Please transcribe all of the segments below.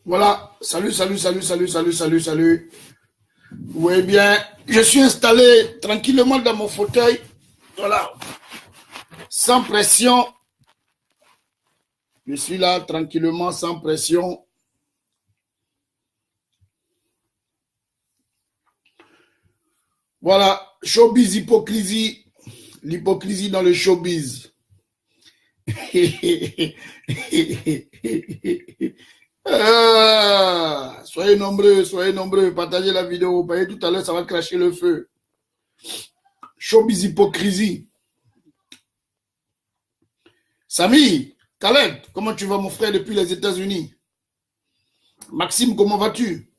Voilà, salut. Oui, bien, je suis installé tranquillement dans mon fauteuil. Voilà, sans pression. Je suis là tranquillement, sans pression. Voilà, showbiz, hypocrisie. L'hypocrisie dans le showbiz. Soyez nombreux, partagez la vidéo. Vous voyez, tout à l'heure, ça va cracher le feu. Showbiz, hypocrisie. Samy, Khaled, comment tu vas mon frère depuis les États-Unis? Maxime, comment vas-tu?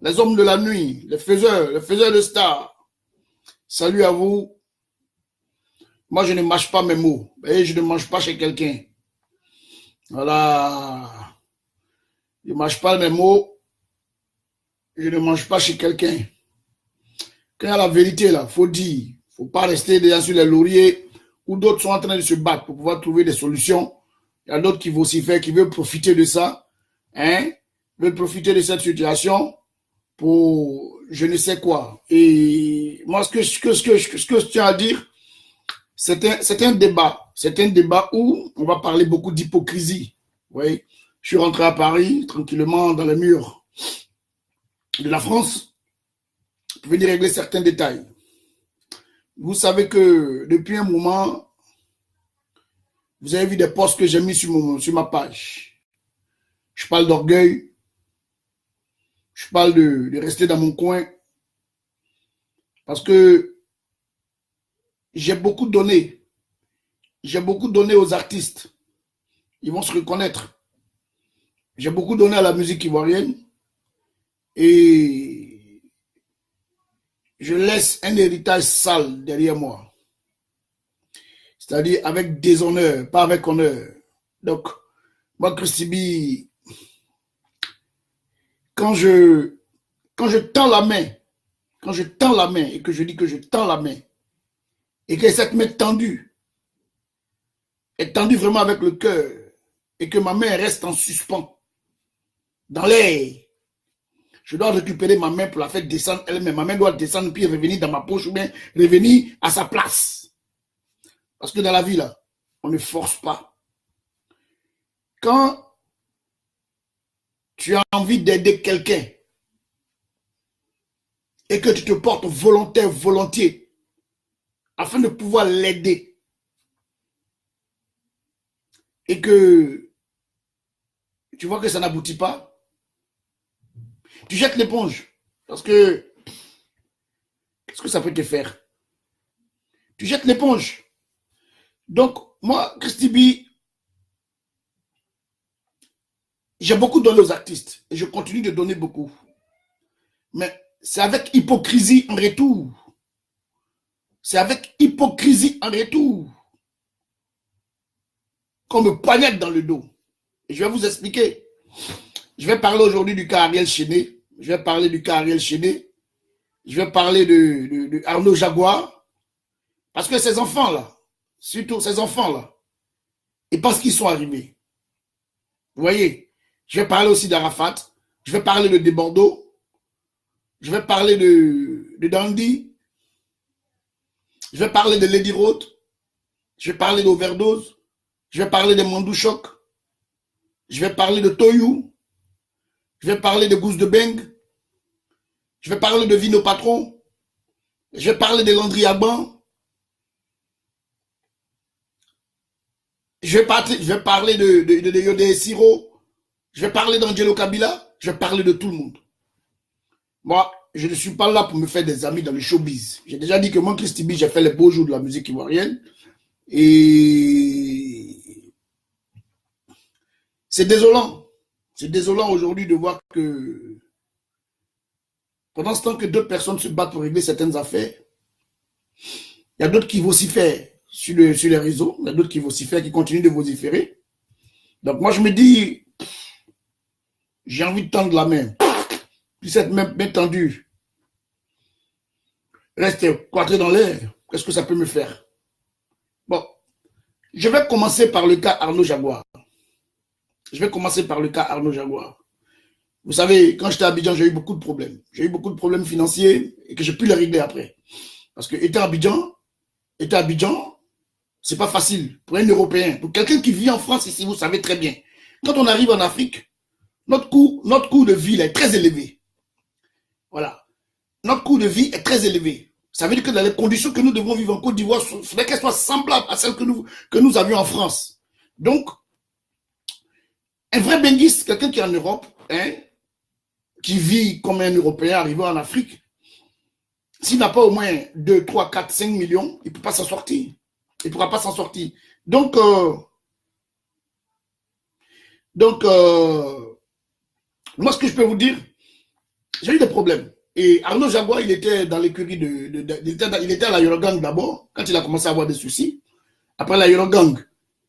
Les hommes de la nuit, les faiseurs de stars. Salut à vous. Moi, je ne mâche pas mes mots. Et je ne mange pas chez quelqu'un. Voilà. Je ne mâche pas mes mots. Je ne mange pas chez quelqu'un. Quand il y a la vérité, là, il faut dire. Il ne faut pas rester déjà sur les lauriers où d'autres sont en train de se battre pour pouvoir trouver des solutions. Il y a d'autres qui vont s'y faire, qui veulent profiter de ça. Veulent profiter de cette situation pour je ne sais quoi. Et moi, ce que je tiens à dire, c'est un débat. C'est un débat où on va parler beaucoup d'hypocrisie. Oui. Je suis rentré à Paris, tranquillement, dans les murs de la France, pour venir régler certains détails. Vous savez que depuis un moment, vous avez vu des posts que j'ai mis sur ma page. Je parle d'orgueil. Je parle de rester dans mon coin. Parce que j'ai beaucoup donné. J'ai beaucoup donné aux artistes. Ils vont se reconnaître. J'ai beaucoup donné à la musique ivoirienne. Et je laisse un héritage sale derrière moi. C'est-à-dire avec déshonneur, pas avec honneur. Donc, moi, Christibi, quand je tends la main, et que je dis que je tends la main, et que cette main tendue est tendue vraiment avec le cœur, et que ma main reste en suspens, dans l'air, je dois récupérer ma main pour la faire descendre elle-même. Ma main doit descendre puis revenir dans ma poche ou bien revenir à sa place. Parce que dans la vie, là, on ne force pas. Quand tu as envie d'aider quelqu'un et que tu te portes volontiers, afin de pouvoir l'aider, et que tu vois que ça n'aboutit pas, tu jettes l'éponge. Parce que, qu'est-ce que ça peut te faire? Tu jettes l'éponge. Donc, moi, Christibi, j'ai beaucoup donné aux artistes. Et je continue de donner beaucoup. Mais c'est avec hypocrisie en retour. C'est avec hypocrisie en retour qu'on me poignarde dans le dos. Et je vais vous expliquer. Je vais parler aujourd'hui du cas Ariel Chéné. Je vais parler du cas Ariel Chéné. Je vais parler de Arnaud Jaguar. Parce que ces enfants-là, surtout ces enfants-là, ils pensent qu'ils sont arrivés. Vous voyez, je vais parler aussi d'Arafat. Je vais parler de Bordeaux. Je vais parler de Dandy. Je vais parler de Lady Roth. Je vais parler d'Overdose. Je vais parler de Mandouchok. Je vais parler de Toyou. Je vais parler de Gousse de Beng. Je vais parler de Vino Patron. Je vais parler de Landry Agban. Je vais parler de Yodé Siro. Je vais parler d'Angelo Kabila. Je vais parler de tout le monde. Moi, je ne suis pas là pour me faire des amis dans le showbiz. J'ai déjà dit que moi, Christibi, j'ai fait les beaux jours de la musique ivoirienne. Et c'est désolant. C'est désolant aujourd'hui de voir que pendant ce temps que d'autres personnes se battent pour régler certaines affaires, il y a d'autres qui vocifèrent sur les réseaux, il y a d'autres qui vocifèrent, qui continuent de vociférer. Donc moi je me dis, j'ai envie de tendre la main. Puis cette main tendue reste quadrée dans l'air. Qu'est-ce que ça peut me faire? Bon, je vais commencer par le cas Arnaud Jaguar. Vous savez, quand j'étais à Abidjan, j'ai eu beaucoup de problèmes. J'ai eu beaucoup de problèmes financiers et que j'ai pu les régler après. Parce que étant à Abidjan, c'est pas facile pour un Européen. Pour quelqu'un qui vit en France ici, vous savez très bien. Quand on arrive en Afrique, notre coût de vie est très élevé. Voilà. Notre coût de vie est très élevé. Ça veut dire que dans les conditions que nous devons vivre en Côte d'Ivoire, il faudrait qu'elles soient semblables à celles que nous avions en France. Donc, un vrai benguiste, quelqu'un qui est en Europe, hein, qui vit comme un Européen arrivé en Afrique, s'il n'a pas au moins 2, 3, 4, 5 millions, il ne peut pas s'en sortir. Il ne pourra pas s'en sortir. Donc, moi, ce que je peux vous dire, j'ai eu des problèmes. Et Arnaud Jaguar, il était dans l'écurie il était à la Eurogang d'abord, quand il a commencé à avoir des soucis. Après la Eurogang,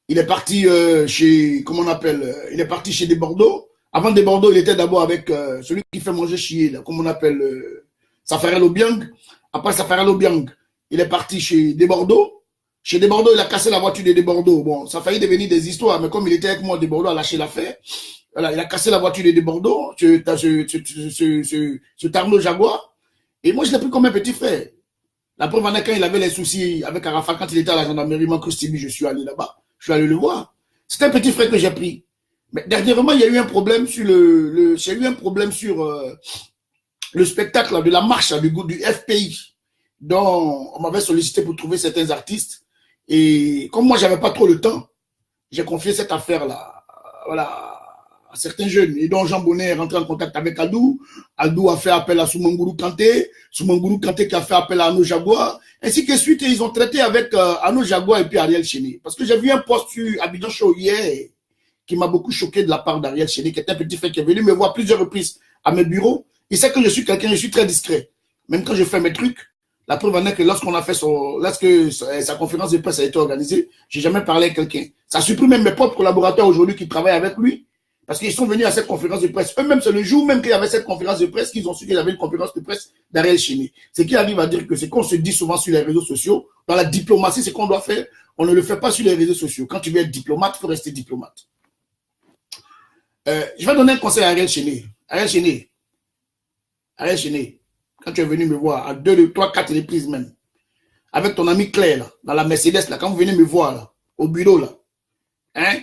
il est parti chez, comment on appelle, il est parti chez Desbordeaux. Avant Desbordeaux, il était d'abord avec celui qui fait manger chier, là, comme on appelle, Safarel Obiang. Après Safarel Obiang, il est parti chez Desbordeaux. Chez Desbordeaux, il a cassé la voiture de Desbordeaux. Bon, ça a failli devenir des histoires, mais comme il était avec moi, Desbordeaux a lâché l'affaire. Voilà, il a cassé la voiture de Bordeaux, ce Arnaud Jaguar. Et moi, je l'ai pris comme un petit frère. La preuve en est quand il avait les soucis avec Arafat, quand il était à la gendarmerie, moi, je suis allé là-bas. Je suis allé le voir. C'est un petit frère que j'ai pris. Mais dernièrement, il y a eu un problème sur le spectacle là, de la marche là, du FPI, dont on m'avait sollicité pour trouver certains artistes. Et comme moi, j'avais pas trop le temps, j'ai confié cette affaire-là, voilà, à certains jeunes. Et donc, Jean Bonnet est rentré en contact avec Adou. Adou a fait appel à Soumanguru Kanté. Soumanguru Kanté qui a fait appel à Arnaud Jaguar. Ainsi que suite, ils ont traité avec Arnaud Jaguar et puis Ariel Chéné. Parce que j'ai vu un post sur Abidjan Show hier qui m'a beaucoup choqué de la part d'Ariel Chéné, qui est un petit frère qui est venu me voir plusieurs reprises à mes bureaux. Il sait que je suis quelqu'un, je suis très discret. Même quand je fais mes trucs, la preuve en est que lorsque sa conférence de presse a été organisée, j'ai jamais parlé à quelqu'un. Ça supprime même mes propres collaborateurs aujourd'hui qui travaillent avec lui. Parce qu'ils sont venus à cette conférence de presse. Eux-mêmes, c'est le jour même qu'il y avait cette conférence de presse qu'ils ont su qu'il y avait une conférence de presse d'Ariel Chéné. Ce qui arrive à dire que c'est qu'on se dit souvent sur les réseaux sociaux. Dans la diplomatie, c'est qu'on doit faire. On ne le fait pas sur les réseaux sociaux. Quand tu veux être diplomate, il faut rester diplomate. Je vais donner un conseil à Ariel Chéné. Ariel Chéné, quand tu es venu me voir, à 2, 3, 4 reprises même, avec ton ami Claire, là, dans la Mercedes, là, quand vous venez me voir, là, au bureau, là, hein,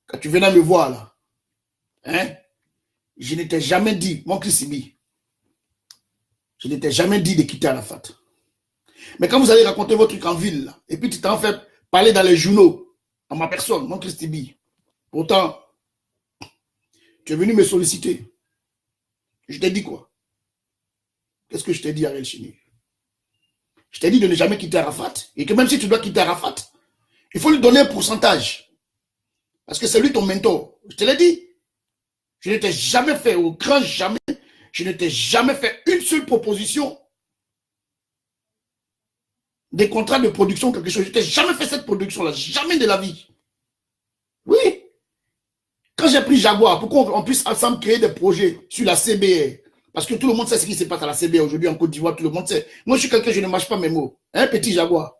quand tu venais me voir, là, hein, je ne t'ai jamais dit, mon Christibi, je ne t'ai jamais dit de quitter Arafat. Mais quand vous allez raconter votre truc en ville, là, et puis tu t'en fais parler dans les journaux, en ma personne, mon Christibi, pourtant, tu es venu me solliciter. Je t'ai dit quoi? Qu'est-ce que je t'ai dit, Ariel Chéné? Je t'ai dit de ne jamais quitter Arafat, et que même si tu dois quitter Arafat, il faut lui donner un pourcentage. Parce que c'est lui ton mentor. Je te l'ai dit. Je ne t'ai jamais fait, au grand jamais, je ne t'ai jamais fait une seule proposition des contrats de production, quelque chose. Je ne t'ai jamais fait cette production-là, jamais de la vie. Oui. Quand j'ai pris Jaguar, pour qu'on puisse ensemble créer des projets sur la CBR, parce que tout le monde sait ce qui se passe à la CBR aujourd'hui en Côte d'Ivoire, tout le monde sait. Moi, je suis quelqu'un, je ne mâche pas mes mots. Un petit Jaguar.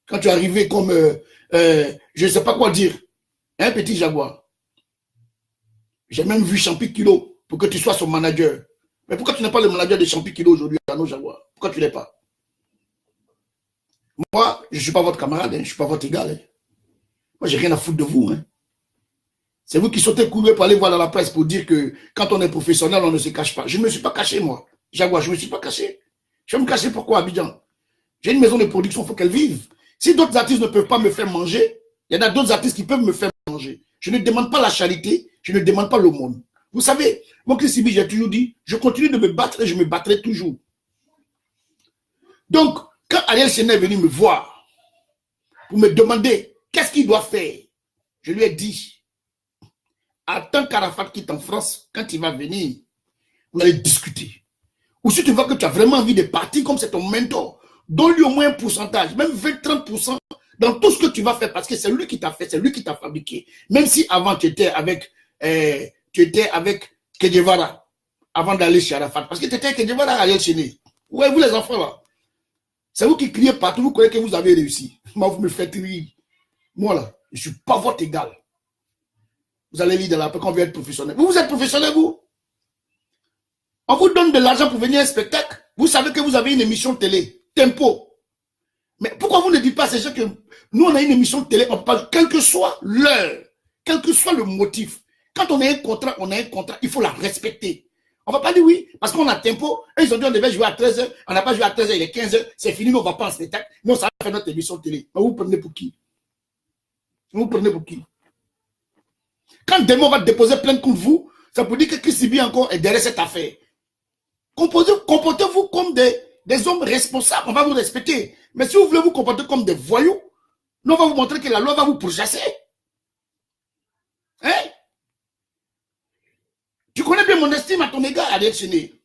Quand tu es arrivé comme, je ne sais pas quoi dire, un petit Jaguar. J'ai même vu Champi Kilo pour que tu sois son manager. Mais pourquoi tu n'es pas le manager de Champi Kilo aujourd'hui à nos Jaguar? Pourquoi tu ne l'es pas? Moi, je ne suis pas votre camarade, hein, je ne suis pas votre égal. Hein. Moi, je n'ai rien à foutre de vous. Hein. C'est vous qui sautez couler pour aller voir dans la presse pour dire que quand on est professionnel, on ne se cache pas. Je ne me suis pas caché, moi. Jaguar, je ne me suis pas caché. Je vais me cacher pourquoi, Abidjan? J'ai une maison de production, il faut qu'elle vive. Si d'autres artistes ne peuvent pas me faire manger, il y en a d'autres artistes qui peuvent me faire manger. Je ne demande pas la charité, je ne demande pas l'aumône. Vous savez, mon Christibi, j'ai toujours dit, je continue de me battre et je me battrai toujours. Donc, quand Ariel Chéné est venu me voir pour me demander qu'est-ce qu'il doit faire, je lui ai dit, attends qu'Arafat quitte en France, quand il va venir, vous allez discuter. Ou si tu vois que tu as vraiment envie de partir comme c'est ton mentor, donne-lui au moins un pourcentage, même 20-30% dans tout ce que tu vas faire, parce que c'est lui qui t'a fait, c'est lui qui t'a fabriqué. Même si avant tu étais avec Kedjevara, avant d'aller chez Arafat, parce que tu étais avec Kedjevara à Ariel Chéné. Ouais, vous les enfants là. C'est vous qui criez partout, vous croyez que vous avez réussi. Moi, vous me faites rire. Moi là, je ne suis pas votre égal. Vous allez lire dans la paix quand vous êtes professionnel. Vous êtes professionnel, vous? On vous donne de l'argent pour venir à un spectacle. Vous savez que vous avez une émission de télé. Tempo. Mais pourquoi vous ne dites pas à ces gens que nous, on a une émission de télé, on parle, quel que soit l'heure, quel que soit le motif. Quand on a un contrat, il faut la respecter. On ne va pas dire oui, parce qu'on a tempo. Et ils ont dit on devait jouer à 13h, on n'a pas joué à 13h, il est 15h, c'est fini, nous on ne va pas en spectacle. Non, ça va faire notre émission de télé. Mais vous prenez pour qui? Vous prenez pour qui? Quand Démon va déposer plainte contre vous, ça peut dire que Christibi encore est derrière cette affaire. Comportez-vous comme des hommes responsables, on va vous respecter. Mais si vous voulez vous comporter comme des voyous, nous on va vous montrer que la loi va vous pourchasser. Hein? Tu connais bien mon estime à ton égard, Ariel Chéné.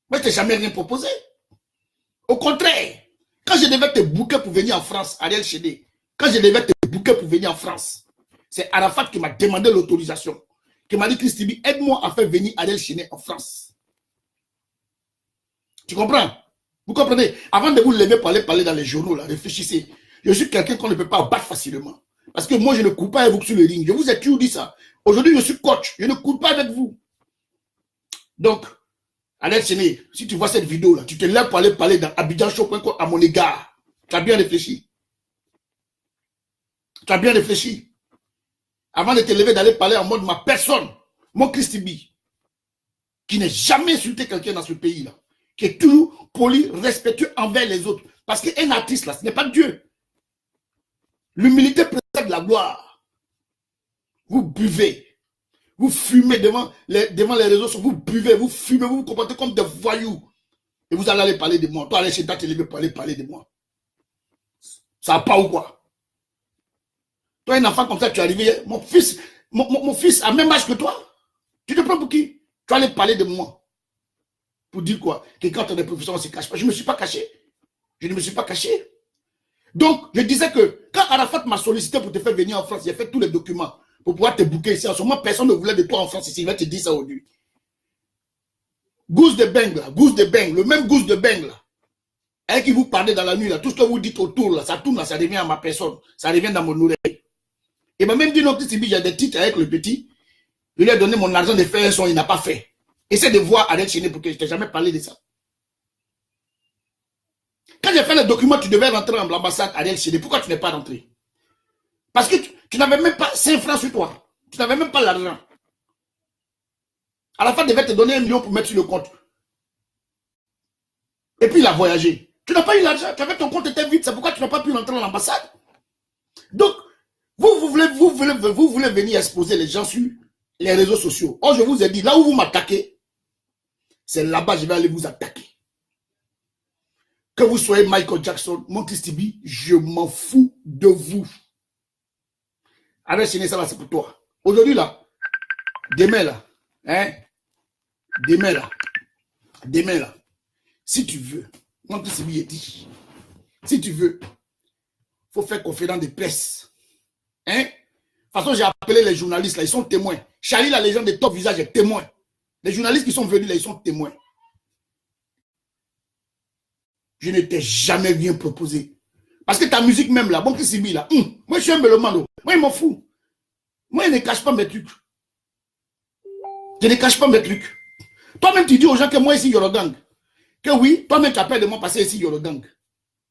Moi, je t'ai jamais rien proposé. Au contraire, quand je devais te booker pour venir en France, Ariel Chéné, quand je devais te booker pour venir en France, c'est Arafat qui m'a demandé l'autorisation. Qui m'a dit, Christibi, aide-moi à faire venir Ariel Chéné en France. Tu comprends? Vous comprenez? Avant de vous lever pour aller parler dans les journaux, là, réfléchissez. Je suis quelqu'un qu'on ne peut pas battre facilement. Parce que moi, je ne cours pas avec vous sur le ring. Je vous ai toujours dit ça. Aujourd'hui, je suis coach. Je ne cours pas avec vous. Donc, Ariel Chéné, si tu vois cette vidéo-là, tu te lèves pour aller parler dans abidjanshow.com à mon égard. Tu as bien réfléchi. Tu as bien réfléchi. Avant de te lever, d'aller parler en mode ma personne, mon Christibi, qui n'est jamais insulté quelqu'un dans ce pays-là, qui est toujours poli, respectueux envers les autres. Parce qu'un artiste, là, ce n'est pas Dieu. L'humilité précède la gloire. Vous buvez. Vous fumez devant les réseaux sociaux. Vous buvez, vous fumez, vous vous comportez comme des voyous. Et vous allez aller parler de moi. Toi, allez chez ta télé pour aller parler de moi. Ça va pas ou quoi? Toi, un enfant comme ça, tu es arrivé. Mon fils a même âge que toi. Tu te prends pour qui? Tu vas aller parler de moi. Pour dire quoi? Que quand on est professeur, on ne se cache pas. Je ne me suis pas caché. Je ne me suis pas caché. Donc, je disais que quand Arafat m'a sollicité pour te faire venir en France, j'ai fait tous les documents pour pouvoir te booker ici. En ce moment, personne ne voulait de toi en France ici. Il va te dire ça aujourd'hui. Gousse de Beng, là. Gousse de Beng. Le même Gousse de Beng, là. Elle qui vous parlait dans la nuit, là. Tout ce que vous dites autour, là, ça tourne, là, ça revient à ma personne. Ça revient dans mon oreille. Il m'a même dit, non, Christibi, j'ai des titres avec le petit. Je lui ai donné mon argent de faire un son, il n'a pas fait. Essaie de voir Ariel Chéné pour que je ne t'ai jamais parlé de ça. Quand j'ai fait le document, tu devais rentrer dans l'ambassade Ariel Chéné. Pourquoi tu n'es pas rentré? Parce que tu n'avais même pas 5 francs sur toi. Tu n'avais même pas l'argent. À la fin, il devait te donner 1 million pour mettre sur le compte. Et puis il a voyagé. Tu n'as pas eu l'argent. Tu avais ton compte était vide. C'est pourquoi tu n'as pas pu rentrer dans l'ambassade. Donc, vous voulez venir exposer les gens sur les réseaux sociaux. Or, je vous ai dit, là où vous m'attaquez, c'est là-bas que je vais aller vous attaquer. Que vous soyez Michael Jackson, mon Christibi, je m'en fous de vous. Arrête, ça là, c'est pour toi. Aujourd'hui, là, demain, là, hein, demain, là, si tu veux, mon Christibi est dit, si tu veux, il faut faire conférence de presse. Hein? De toute façon, j'ai appelé les journalistes, là, ils sont témoins. Charlie, la légende des top visages, est témoin. Les journalistes qui sont venus, là, ils sont témoins. Je ne t'ai jamais rien proposé. Parce que ta musique même, là, bon Christibi, là, moi, je suis un mélomane. Moi, il m'en fout. Moi, je ne cache pas mes trucs. Je ne cache pas mes trucs. Toi-même, tu dis aux gens que moi, ici, Yorogang. Que oui, toi-même, tu appelles de moi passer ici, Yorogang.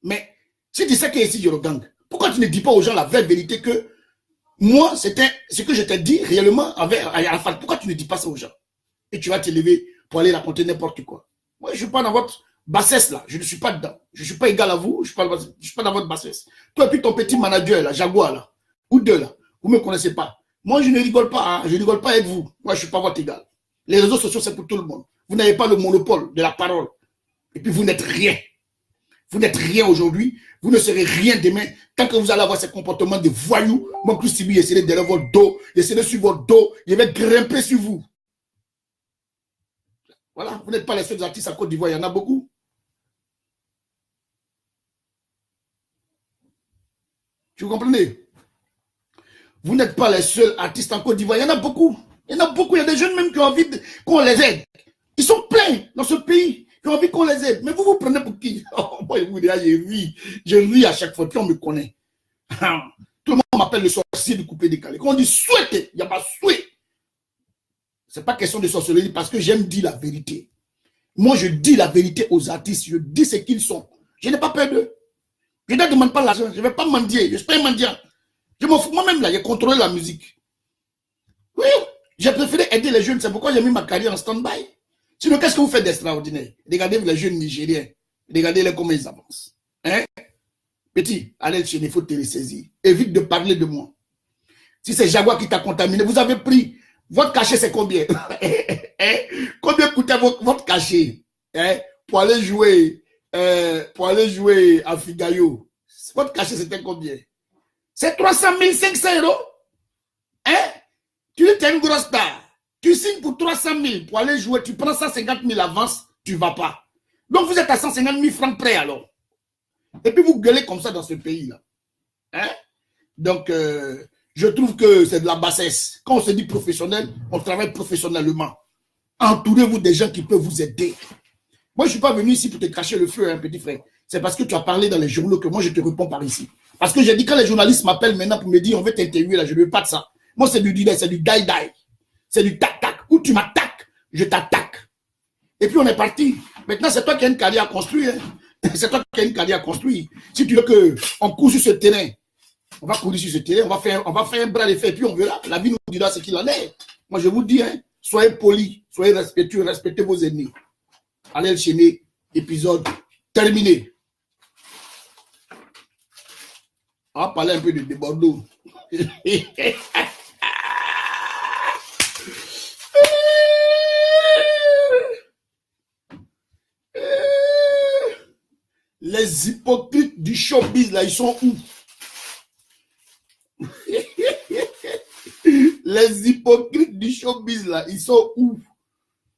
Mais, si tu sais que ici, Yorogang, pourquoi tu ne dis pas aux gens la vraie vérité que moi, c'était ce que je t'ai dit réellement avec Arafat. Pourquoi tu ne dis pas ça aux gens? Et tu vas te lever pour aller raconter n'importe quoi. Moi, je ne suis pas dans votre bassesse là. Je ne suis pas dedans. Je ne suis pas égal à vous. Je ne suis pas dans votre bassesse. Toi et puis ton petit manager là, Jaguar là, ou deux là, vous ne me connaissez pas. Moi, je ne rigole pas. Hein. Je ne rigole pas avec vous. Moi, je ne suis pas votre égal. Les réseaux sociaux, c'est pour tout le monde. Vous n'avez pas le monopole de la parole. Et puis, vous n'êtes rien. Vous n'êtes rien aujourd'hui. Vous ne serez rien demain. Tant que vous allez avoir ces comportements de voyous, mon Christibi, essayez derrière votre dos, essayez sur votre dos, je vais grimper sur vous. Voilà, vous n'êtes pas les seuls artistes à Côte d'Ivoire, il y en a beaucoup. Tu comprenez? Vous n'êtes pas les seuls artistes en Côte d'Ivoire, il y en a beaucoup. Il y en a beaucoup, il y a des jeunes même qui ont envie qu'on les aide. Ils sont pleins dans ce pays. Qui ont envie qu'on les aide. Mais vous vous prenez pour qui? Oh, moi, je ris à chaque fois. Puis on me connaît. Tout le monde m'appelle le sorcier du coupé décalé. Quand on dit souhaiter, il n'y a pas souhait. C'est pas question de sorcellerie parce que j'aime dire la vérité. Moi, je dis la vérité aux artistes. Je dis ce qu'ils sont. Je n'ai pas peur d'eux. Je ne demande pas l'argent. Je ne vais pas mendier. Je ne suis pas un mendiant. Je m'en fous. Moi-même, là, j'ai contrôlé la musique. Oui, j'ai préféré aider les jeunes. C'est pourquoi j'ai mis ma carrière en stand-by. Sinon, qu'est-ce que vous faites d'extraordinaire? Regardez les jeunes Nigériens. Regardez-les comment ils avancent. Hein? Petit, allez chez il faut te ressaisir. Évite de parler de moi. Si c'est Jaguar qui t'a contaminé, vous avez pris. Votre cachet, c'est combien? Combien coûtait votre cachet? Pour aller jouer à Figayo. Votre cachet, c'était combien? C'est 300 000, 500 euros. Hein? Tu es une grosse star. Tu signes pour 300 000 pour aller jouer. Tu prends 150 000 avance, tu ne vas pas. Donc vous êtes à 150 000 francs près alors. Et puis vous gueulez comme ça dans ce pays-là. Hein? Donc, je trouve que c'est de la bassesse. Quand on se dit professionnel, on travaille professionnellement. Entourez-vous des gens qui peuvent vous aider. Moi, je ne suis pas venu ici pour te cacher le feu, hein, petit frère. C'est parce que tu as parlé dans les journaux que moi, je te réponds par ici. Parce que j'ai dit, quand les journalistes m'appellent maintenant pour me dire, on veut t'interviewer, là, je ne veux pas de ça. Moi, c'est du direct, c'est du die-die. C'est du tac-tac. Où tu m'attaques, je t'attaque. Et puis, on est parti. Maintenant, c'est toi qui as une carrière à construire. Hein. C'est toi qui as une carrière à construire. Si tu veux qu'on court sur ce terrain, on va courir sur ce terrain, on va faire un bras de fer, et puis on verra. La vie nous dira ce qu'il en est. Moi, je vous dis, hein, soyez polis, soyez respectueux, respectez vos ennemis. Allez enchaîner, épisode terminé. On va parler un peu de Bordeaux. Les hypocrites du showbiz, là, ils sont où? Les hypocrites du showbiz, là, ils sont où?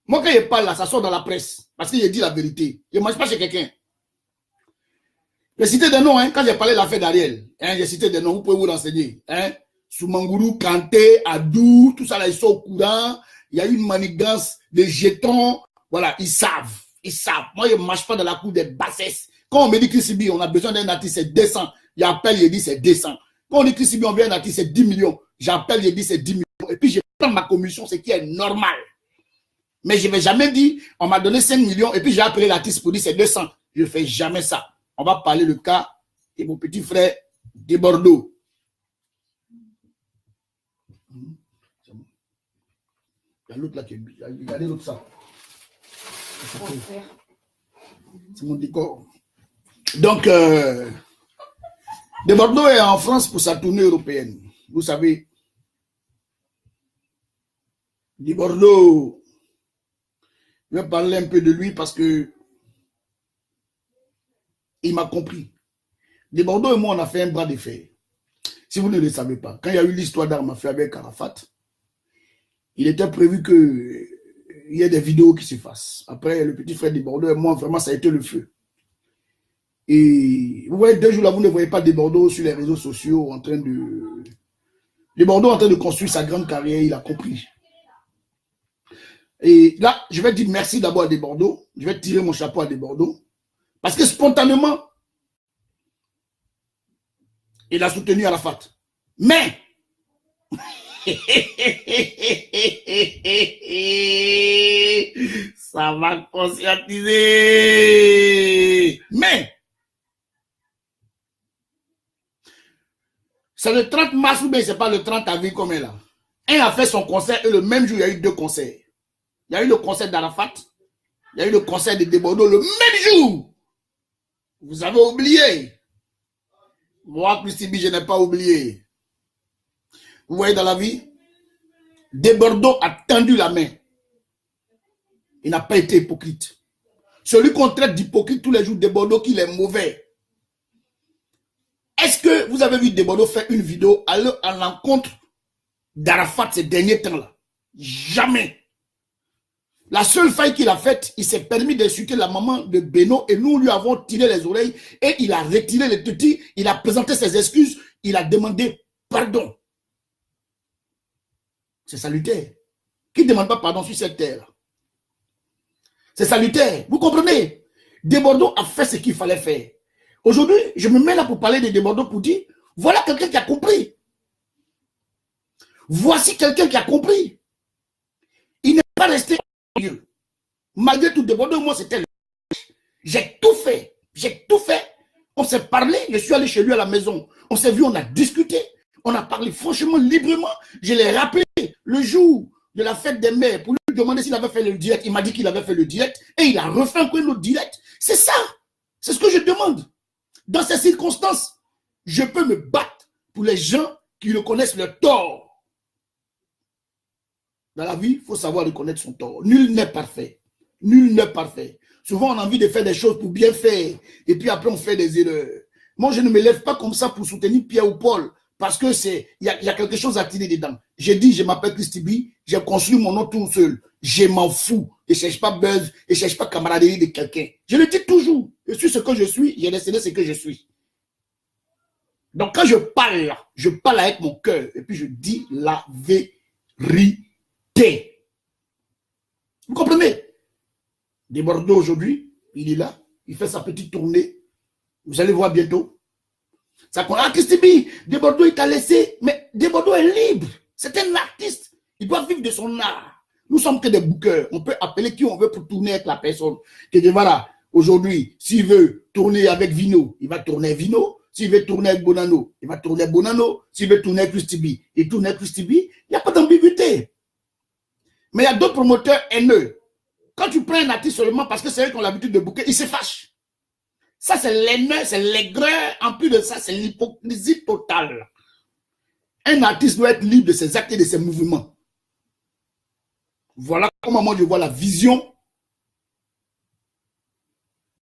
Moi, quand je parle, là, ça sort dans la presse. Parce que j'ai dit la vérité. Je ne mange pas chez quelqu'un. J'ai cité des noms, hein, quand j'ai parlé de l'affaire d'Ariel. Hein, j'ai cité des noms, vous pouvez vous renseigner. Hein. Soumangourou, Kanté, Adou, tout ça, là, ils sont au courant. Il y a une manigance de jetons. Voilà, ils savent. Ils savent. Moi, je ne marche pas dans la cour des bassesses. Quand on me dit Chrisibi, on a besoin d'un artiste, c'est 200. J'appelle, je dis c'est 200. Quand on dit Chrisibi, on vient d'un artiste, c'est 10 millions. J'appelle, je dis c'est 10 millions. Et puis, je prends ma commission, ce qui est normal. Mais je ne vais jamais dire, on m'a donné 5 millions et puis j'ai appelé l'artiste pour dire c'est 200. Je ne fais jamais ça. On va parler le cas de mon petit frère de Bordeaux. Il y a l'autre là qui est... Regardez l'autre ça. C'est mon décor. Donc, de Bordeaux est en France pour sa tournée européenne. Vous savez, de Bordeaux... Je vais parler un peu de lui parce que il m'a compris. De Bordeaux et moi, on a fait un bras de fer. Si vous ne le savez pas, quand il y a eu l'histoire d'armes à feu avec Arafat, il était prévu qu'il y ait des vidéos qui se fassent. Après, le petit frère de Bordeaux et moi, vraiment, ça a été le feu. Et vous voyez, 2 jours là, vous ne voyez pas de Bordeaux sur les réseaux sociaux en train de... De Bordeaux en train de construire sa grande carrière, il a compris. Et là, je vais dire merci d'abord à des Bordeaux. Je vais tirer mon chapeau à des Bordeaux. Parce que spontanément, il a soutenu Arafat. Mais, ça va conscientiser. Mais, c'est le 30 mars ou bien c'est pas le 30 avril comme elle là. Un a fait son concert et le même jour, il y a eu 2 concerts. Il y a eu le concert d'Arafat, il y a eu le concert de Bordeaux le même jour. Vous avez oublié. Moi, Christibi, je n'ai pas oublié. Vous voyez dans la vie, de Bordeaux a tendu la main. Il n'a pas été hypocrite. Celui qu'on traite d'hypocrite tous les jours de Bordeaux, qu'il est mauvais. Est-ce que vous avez vu de Bordeaux faire une vidéo à l'encontre d'Arafat ces derniers temps-là? Jamais. La seule faille qu'il a faite, il s'est permis d'insulter la maman de Beno et nous lui avons tiré les oreilles et il a retiré les petits, il a présenté ses excuses, il a demandé pardon. C'est salutaire. Qui ne demande pas pardon sur cette terre? C'est salutaire. Vous comprenez? De Bordeaux a fait ce qu'il fallait faire. Aujourd'hui, je me mets là pour parler de Bordeaux pour dire, voilà quelqu'un qui a compris. Voici quelqu'un qui a compris. Il pas resté sérieux. Malgré tout, de moi, c'était le... J'ai tout fait. J'ai tout fait. On s'est parlé. Je suis allé chez lui à la maison. On s'est vu, on a discuté. On a parlé franchement, librement. Je l'ai rappelé le jour de la fête des mères pour lui demander s'il avait fait le direct. Il m'a dit qu'il avait fait le direct et il a refait un autre direct. C'est ça. C'est ce que je demande. Dans ces circonstances, je peux me battre pour les gens qui reconnaissent leur tort. Dans la vie, il faut savoir reconnaître son tort. Nul n'est parfait. Nul n'est parfait. Souvent, on a envie de faire des choses pour bien faire. Et puis après, on fait des erreurs. Moi, je ne me lève pas comme ça pour soutenir Pierre ou Paul. Parce que il y a quelque chose à tirer dedans. J'ai dit, je m'appelle Christibi. J'ai construit mon nom tout seul. Je m'en fous. Je ne cherche pas buzz. Je ne cherche pas camaraderie de quelqu'un. Je le dis toujours. Je suis ce que je suis. J'ai décidé ce que je suis. Donc, quand je parle avec mon cœur. Et puis, je dis la vérité. Vous comprenez? De Bordeaux aujourd'hui, il est là, il fait sa petite tournée. Vous allez voir bientôt. Ça connaît Christibi, De Bordeaux, il t'a laissé, mais De Bordeaux est libre. C'est un artiste. Il doit vivre de son art. Nous sommes que des bookers. On peut appeler qui on veut pour tourner avec la personne. Que voilà, aujourd'hui, s'il veut tourner avec Vino, il va tourner Vino. S'il veut tourner avec Bonanno, il va tourner Bonanno. S'il veut tourner avec Christibi, il tourne avec Christibi. Il n'y a pas d'ambiguïté. Mais il y a d'autres promoteurs haineux. Quand tu prends un artiste seulement parce que c'est eux qui ont l'habitude de booker, ils se fâchent. Ça, c'est l'haineux, c'est l'aigreur. En plus de ça, c'est l'hypocrisie totale. Un artiste doit être libre de ses actes et de ses mouvements. Voilà comment moi je vois la vision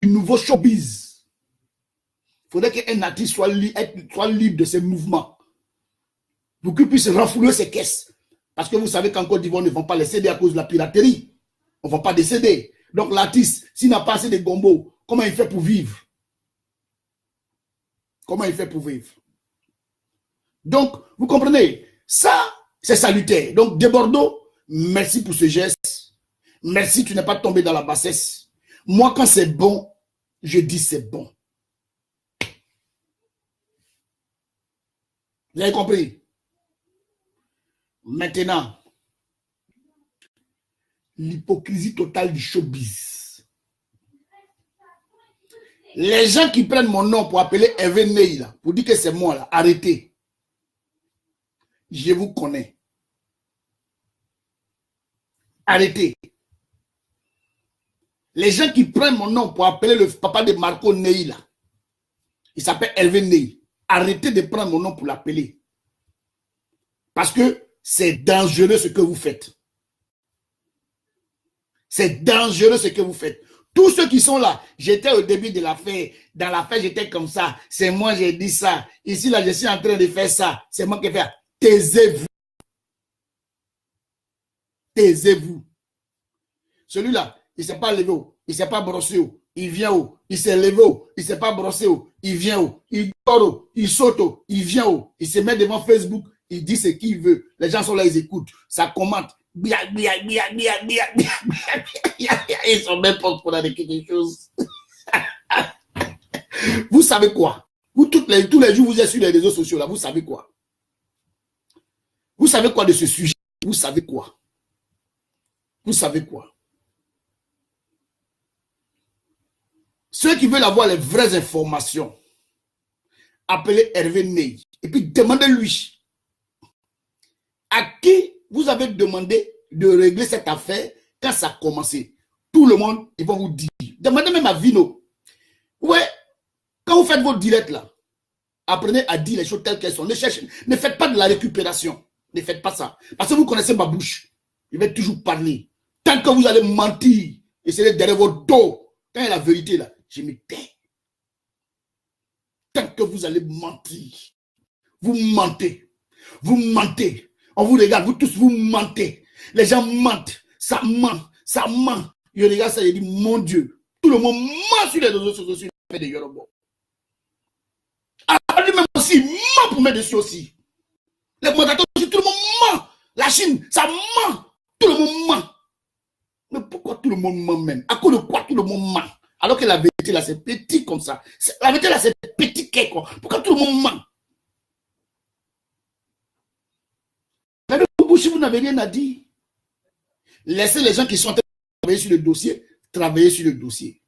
du nouveau showbiz. Il faudrait qu'un artiste soit libre de ses mouvements pour qu'il puisse renflouer ses caisses. Parce que vous savez qu'en Côte d'Ivoire, ne vont pas les CD à cause de la piraterie. On ne va pas décéder. Donc l'artiste, s'il n'a pas assez de gombo, comment il fait pour vivre? Comment il fait pour vivre? Donc, vous comprenez? Ça, c'est salutaire. Donc, De Bordeaux, merci pour ce geste. Merci, tu n'es pas tombé dans la bassesse. Moi, quand c'est bon, je dis c'est bon. Vous avez compris? Maintenant, l'hypocrisie totale du showbiz. Les gens qui prennent mon nom pour appeler Hervé Ney, pour dire que c'est moi, là, arrêtez. Je vous connais. Arrêtez. Les gens qui prennent mon nom pour appeler le papa de Marco Ney, là, il s'appelle Hervé Ney. Arrêtez de prendre mon nom pour l'appeler. Parce que c'est dangereux ce que vous faites. C'est dangereux ce que vous faites. Tous ceux qui sont là, j'étais au début de l'affaire. Dans l'affaire, j'étais comme ça. C'est moi, j'ai dit ça. Ici, là, je suis en train de faire ça. C'est moi qui fais. Taisez-vous. Taisez-vous. Celui-là, il ne s'est pas levé. Il ne s'est pas brossé. Il vient où? Il s'est levé. Il ne s'est pas brossé. Il vient où? Il dort. Il saute. Il vient où? Il se met devant Facebook. Il dit ce qu'il veut. Les gens sont là, ils écoutent. Ça commente. Ils sont même pas pour aller quelque chose. Vous savez quoi? Vous, tous les jours, vous êtes sur les réseaux sociaux là. Vous savez quoi? Vous savez quoi de ce sujet? Vous savez quoi? Vous savez quoi? Ceux qui veulent avoir les vraies informations, appelez Hervé Ney. Et puis demandez-lui à qui vous avez demandé de régler cette affaire quand ça a commencé. Tout le monde, ils vont vous dire. Demandez même à Vino. Ouais, quand vous faites vos directs là, apprenez à dire les choses telles qu'elles sont. Ne faites pas de la récupération. Ne faites pas ça. Parce que vous connaissez ma bouche. Je vais toujours parler. Tant que vous allez mentir, essayez derrière votre dos. Quand il y a la vérité là, je me tais. Tant que vous allez mentir, vous mentez. Vous mentez. On vous regarde, vous tous, vous mentez. Les gens mentent. Ça ment. Ça ment. Je regarde ça, je dis, mon Dieu. Tout le monde ment sur les réseaux sociaux. De Yoruba. Alors lui-même aussi ment pour mettre dessus aussi. Les commentateurs aussi, tout le monde ment. La Chine, ça ment. Tout le monde ment. Mais pourquoi tout le monde ment même? À cause de quoi tout le monde ment? Alors que la vérité là, c'est petit comme ça. La vérité là, c'est petit quoi. Pourquoi tout le monde ment? Vous, si vous n'avez rien à dire. Laissez les gens qui sont en train de travailler sur le dossier, travailler sur le dossier.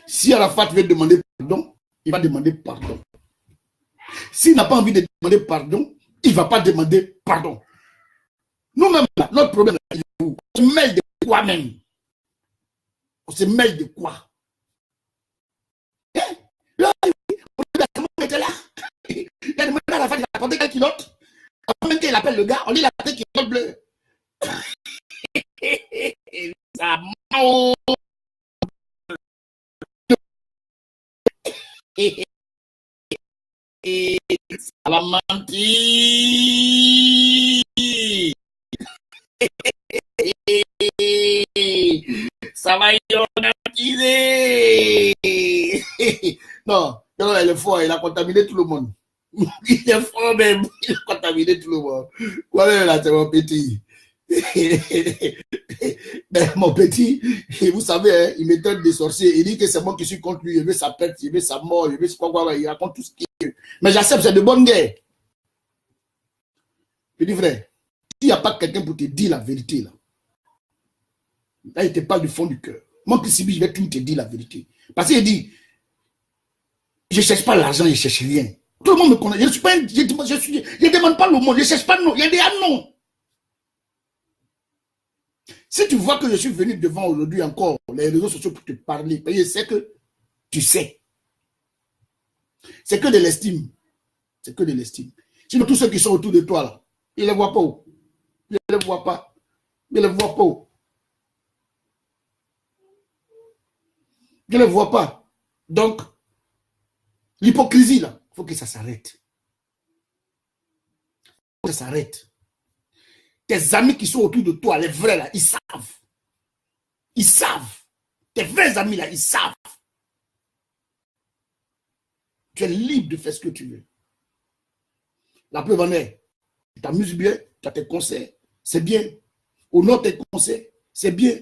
Si Arafat veut demander pardon, il va demander pardon. S'il n'a pas envie de demander pardon, il ne va pas demander pardon. Nous-mêmes, notre problème, on se mêle de quoi même? On se mêle de quoi? Là, on était là. Il a demandé à la fin, il a apporté quelle culotte. Avant même qu'il appelle le gars, on lui a apporté culotte bleue. Ça ça va mentir. Ça va ioniser. Non, non, il est fort, il a contaminé tout le monde. Il est fort même, il a contaminé tout le monde. Voilà, là, c'est mon petit. Mais mon petit, vous savez, hein, il me traite de sorcier. Il dit que c'est moi qui suis contre lui. Il veut sa perte, il veut sa mort, il veut quoi, il raconte tout ce qu'il veut. Mais j'accepte, c'est de bonne guerre. Je dis, frère, s'il n'y a pas quelqu'un pour te dire la vérité, là, il te parle du fond du cœur. Moi, qui je vais tout te dire la vérité. Parce qu'il dit, je ne cherche pas l'argent, je ne cherche rien. Tout le monde me connaît. Je ne demande pas le monde, je ne cherche pas de nom. Il y a des noms. Si tu vois que je suis venu devant aujourd'hui encore les réseaux sociaux pour te parler, je sais que tu sais. C'est que de l'estime. C'est que de l'estime. Sinon, tous ceux qui sont autour de toi, là, ils ne les voient pas où. Ils ne les voient pas. Ils ne les voient pas où. Ils ne les voient pas. Donc, l'hypocrisie, là, il faut que ça s'arrête. Il faut que ça s'arrête. Tes amis qui sont autour de toi, les vrais, là, ils savent. Ils savent. Tes vrais amis, là, ils savent. Tu es libre de faire ce que tu veux. La preuve en est, tu t'amuses bien, tu as tes conseils, c'est bien. Honore tes conseils, c'est bien.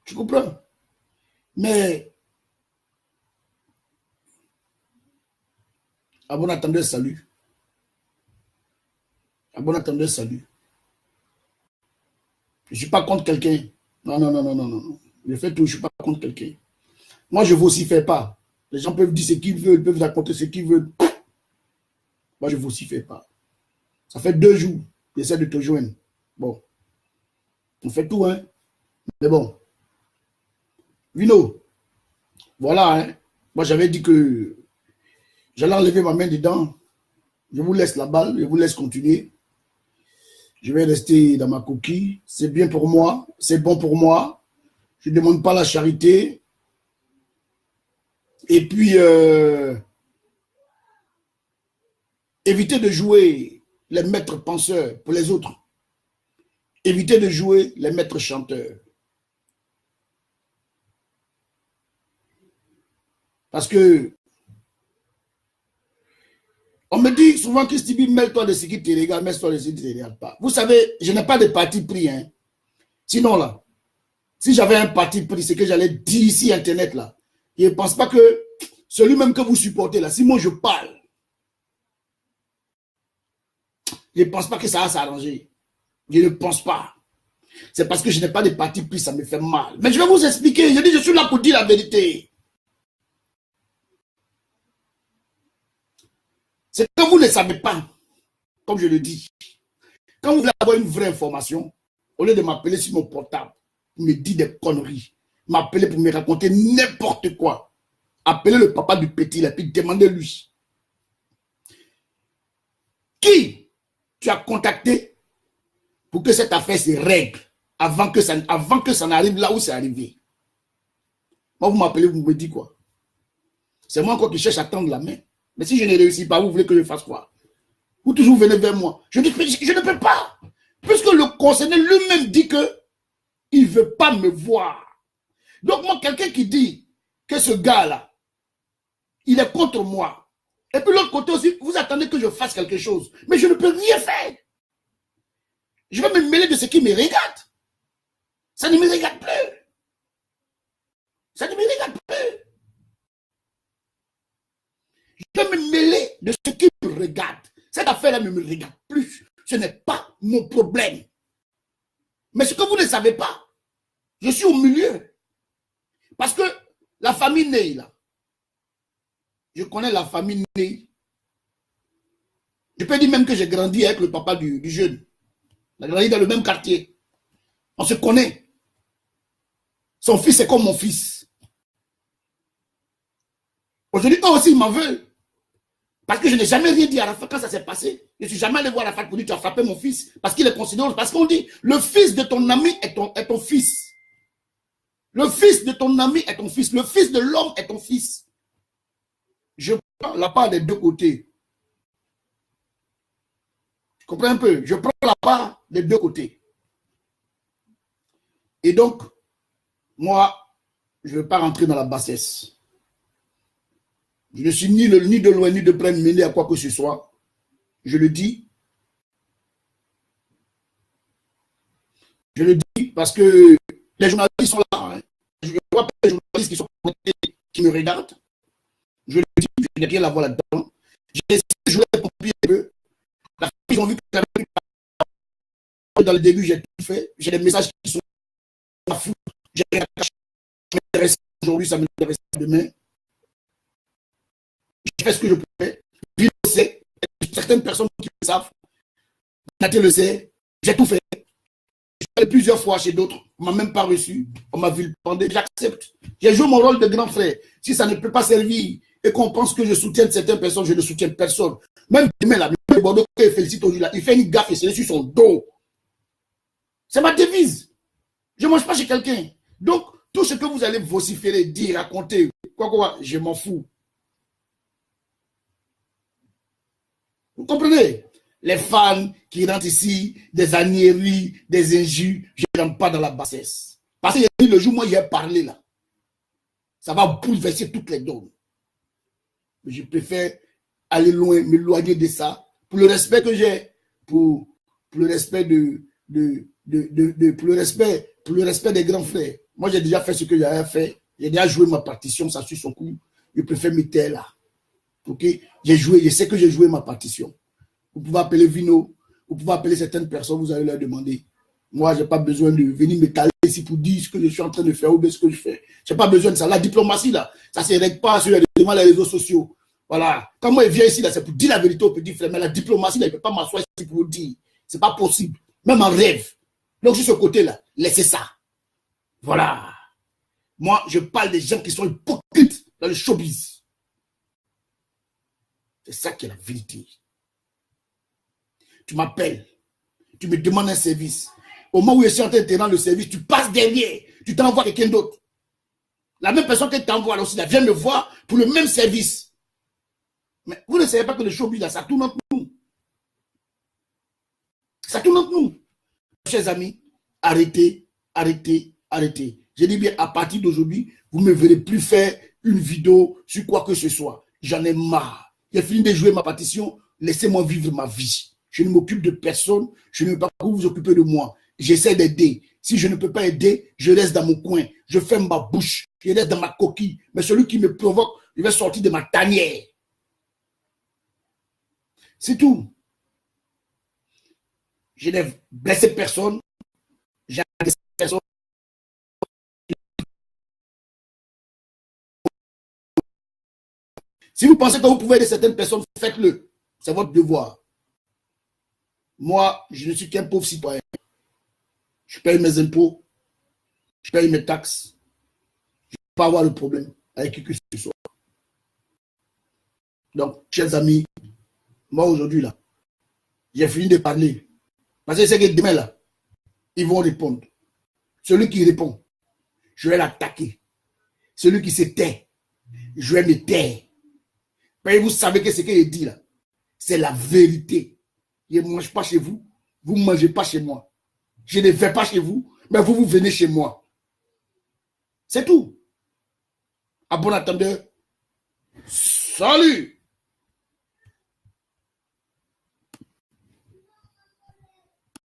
Tu comprends? Mais, à bon attendeur, salut. À bon attendeur, salut. Je ne suis pas contre quelqu'un. Non, non, non, non, non, non. Je fais tout, je ne suis pas contre quelqu'un. Moi, je ne vocifère pas. Les gens peuvent dire ce qu'ils veulent, ils peuvent raconter ce qu'ils veulent. Moi, je ne vocifère pas. Ça fait 2 jours que j'essaie de te joindre. Bon. On fait tout, hein. Mais bon. Vino. Voilà, hein. Moi, j'avais dit que j'allais enlever ma main dedans. Je vous laisse la balle, je vous laisse continuer. Je vais rester dans ma coquille. C'est bien pour moi, c'est bon pour moi. Je ne demande pas la charité. Et puis, évitez de jouer les maîtres penseurs pour les autres. Évitez de jouer les maîtres chanteurs. Parce que on me dit souvent, Christy, mêle-toi de ce qui te regarde, mêle-toi de ce qui ne te regarde pas. Vous savez, je n'ai pas de parti pris. Hein. Sinon, là, si j'avais un parti pris, c'est que j'allais dire ici, Internet, là. Je ne pense pas que celui même que vous supportez, là, si moi je parle, je ne pense pas que ça va s'arranger. Je ne pense pas. C'est parce que je n'ai pas de parti pris, ça me fait mal. Mais je vais vous expliquer. Je dis, je suis là pour dire la vérité. C'est que vous ne savez pas, comme je le dis. Quand vous voulez avoir une vraie information, au lieu de m'appeler sur mon portable, pour me dire des conneries, m'appeler pour me raconter n'importe quoi, appelez le papa du petit, et puis demandez-lui. Qui tu as contacté pour que cette affaire se règle avant que ça n'arrive là où c'est arrivé? Moi, vous m'appelez, vous me dites quoi? C'est moi encore qui cherche à tendre la main. Mais si je ne réussis pas, vous voulez que je fasse quoi? Vous toujours venez vers moi. Je dis, je ne peux pas. Puisque le concerné lui-même dit qu'il ne veut pas me voir. Donc moi, quelqu'un qui dit que ce gars-là, il est contre moi. Et puis l'autre côté aussi, vous attendez que je fasse quelque chose. Mais je ne peux rien faire. Je vais me mêler de ce qui me regarde. Ça ne me regarde plus. Ça ne me regarde plus. Je vais me mêler de ce qui me regarde. affaire-là ne me regarde plus. Ce n'est pas mon problème. Mais ce que vous ne savez pas, je suis au milieu. Parce que la famille Ney, là, je connais la famille Ney. Je peux dire même que j'ai grandi avec le papa du jeune. On a grandi dans le même quartier. On se connaît. Son fils est comme mon fils. Aujourd'hui, eux aussi, ils m'en veulent. Parce que je n'ai jamais rien dit à Arafat quand ça s'est passé. Je ne suis jamais allé voir Arafat pour dire tu as frappé mon fils. Parce qu'il est considéré. Parce qu'on dit le fils de ton ami est ton fils. Le fils de ton ami est ton fils. Le fils de l'homme est ton fils. Je prends la part des deux côtés. Tu comprends un peu? Je prends la part des deux côtés. Et donc, moi, je ne veux pas rentrer dans la bassesse. Je ne suis ni de loin, ni de près mêlé à quoi que ce soit. Je le dis. Je le dis parce que les journalistes sont là. Hein. Je vois pas les journalistes qui sont connectés, qui me regardent. Je le dis, je n'ai rien à voir là-dedans. J'ai essayé de jouer les pompiers un peu. Ils ont vu que j'avais dans le début, j'ai tout fait. J'ai des messages qui sont fous. J'ai rien caché. Aujourd'hui, ça m'intéresse demain. J'ai fait ce que je pouvais. Ville le sait. Certaines personnes qui le savent. Nathé le sait. J'ai tout fait. Je suis allé plusieurs fois chez d'autres. On ne m'a même pas reçu. On m'a vu le pendant. J'accepte. J'ai joué mon rôle de grand frère. Si ça ne peut pas servir et qu'on pense que je soutiens certaines personnes, je ne soutiens personne. Même demain, là, le Bordeaux qui félicite aujourd'hui, là, il fait une gaffe et c'est sur son dos. C'est ma devise. Je ne mange pas chez quelqu'un. Donc, tout ce que vous allez vociférer, dire, raconter, quoi, je m'en fous. Vous comprenez? Les fans qui rentrent ici, des aniéries, des injures, je n'aime pas dans la bassesse. Parce que le jour où moi j'ai parlé là, ça va bouleverser toutes les donnes. Mais je préfère aller loin, m'éloigner de ça, pour le respect que j'ai, pour le respect pour le respect des grands frères. Moi j'ai déjà fait ce que j'avais fait, j'ai déjà joué ma partition, ça suit son coup. Je préfère me taire là. Ok, j'ai joué, je sais que j'ai joué ma partition. Vous pouvez appeler Vino, vous pouvez appeler certaines personnes, vous allez leur demander. Moi, je n'ai pas besoin de venir me caler ici pour dire ce que je suis en train de faire ou bien ce que je fais. Je n'ai pas besoin de ça. La diplomatie, là, ça ne se règle pas sur les réseaux sociaux. Voilà. Quand moi, je viens ici, c'est pour dire la vérité au petit frère. Mais la diplomatie, là, je ne peux pas m'asseoir ici pour vous dire. Ce n'est pas possible. Même en rêve. Donc, sur ce côté-là, laissez ça. Voilà. Moi, je parle des gens qui sont hypocrites dans le showbiz. C'est ça qui est la vérité. Tu m'appelles, tu me demandes un service. Au moment où je suis en train de te rendre le service, tu passes derrière, tu t'envoies quelqu'un d'autre. La même personne qui t'envoie là aussi, là, vient me voir pour le même service. Mais vous ne savez pas que le showbiz, là, ça tourne entre nous. Ça tourne entre nous. Chers amis, arrêtez, arrêtez, arrêtez. Je dis bien, à partir d'aujourd'hui, vous ne me verrez plus faire une vidéo sur quoi que ce soit. J'en ai marre. J'ai fini de jouer ma partition. Laissez-moi vivre ma vie. Je ne m'occupe de personne. Je ne veux pas que vous vous occupez de moi. J'essaie d'aider. Si je ne peux pas aider, je reste dans mon coin. Je ferme ma bouche. Je reste dans ma coquille. Mais celui qui me provoque, il va sortir de ma tanière. C'est tout. Je n'ai blessé personne. J'ai blessé personne. Si vous pensez que vous pouvez aider certaines personnes, faites-le. C'est votre devoir. Moi, je ne suis qu'un pauvre citoyen. Je paye mes impôts. Je paye mes taxes. Je ne peux pas avoir de problème avec qui que ce soit. Donc, chers amis, moi aujourd'hui, là, j'ai fini de parler. Parce que c'est que demain, là, ils vont répondre. Celui qui répond, je vais l'attaquer. Celui qui se tait, je vais me taire. Mais vous savez que ce qu'il dit là, c'est la vérité. Je ne mange pas chez vous, vous ne mangez pas chez moi. Je ne vais pas chez vous, mais vous venez chez moi. C'est tout. À bon attendeur, salut!